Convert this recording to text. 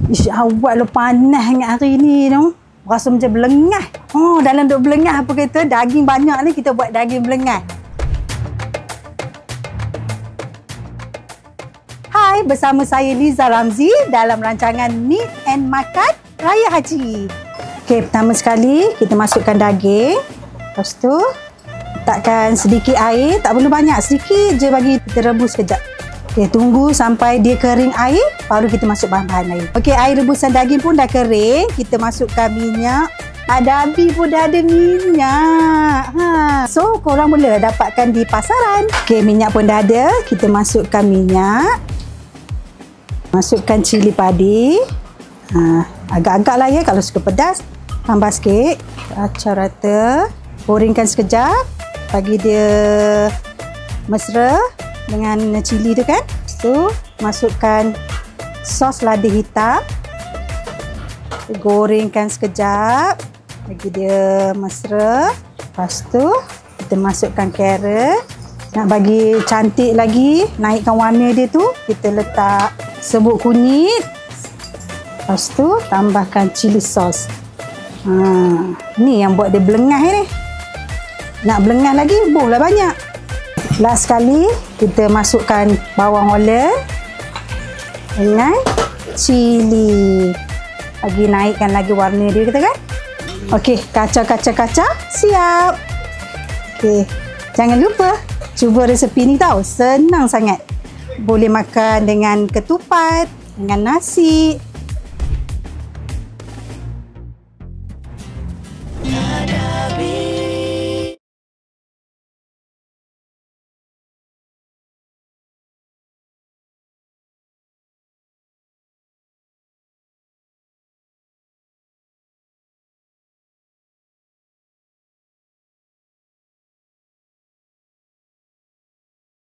Ish, awak lo panas sangat hari ni tu. Rasa macam belengah. Oh, dalam duk belengah apa kata, daging banyak ni kita buat daging belengah. Hai, bersama saya Liza Ramzi dalam rancangan Meet and Makan Raya Haji. Okey, pertama sekali kita masukkan daging. Lepas tu letakkan sedikit air, tak perlu banyak, sedikit je bagi kita rebus kejap. Okey, tunggu sampai dia kering air, baru kita masuk bahan-bahan lain. Okey, air rebusan daging pun dah kering, kita masukkan minyak. Ada api pun dah ada minyak. So, korang boleh dapatkan di pasaran. Okey, minyak pun dah ada, kita masukkan minyak. Masukkan cili padi. Agak-agak lah ya, kalau suka pedas, tambah sikit. Acau rata. Gorengkan sekejap, bagi dia mesra dengan cili tu kan. Lepas tu masukkan sos lada hitam, gorengkan sekejap, bagi dia mesra. Lepas tu kita masukkan carrot. Nak bagi cantik lagi, naikkan warna dia tu, kita letak serbuk kunyit. Lepas tu tambahkan cili sos. Ni yang buat dia belengah ni. Nak belengah lagi, buhlah banyak. Last sekali, kita masukkan bawang holland dengan cili. Bagi naikkan lagi warna dia, kata kan? Okey, kacau-kacau-kacau, siap. Okey, jangan lupa cuba resepi ni tau. Senang sangat. Boleh makan dengan ketupat, dengan nasi,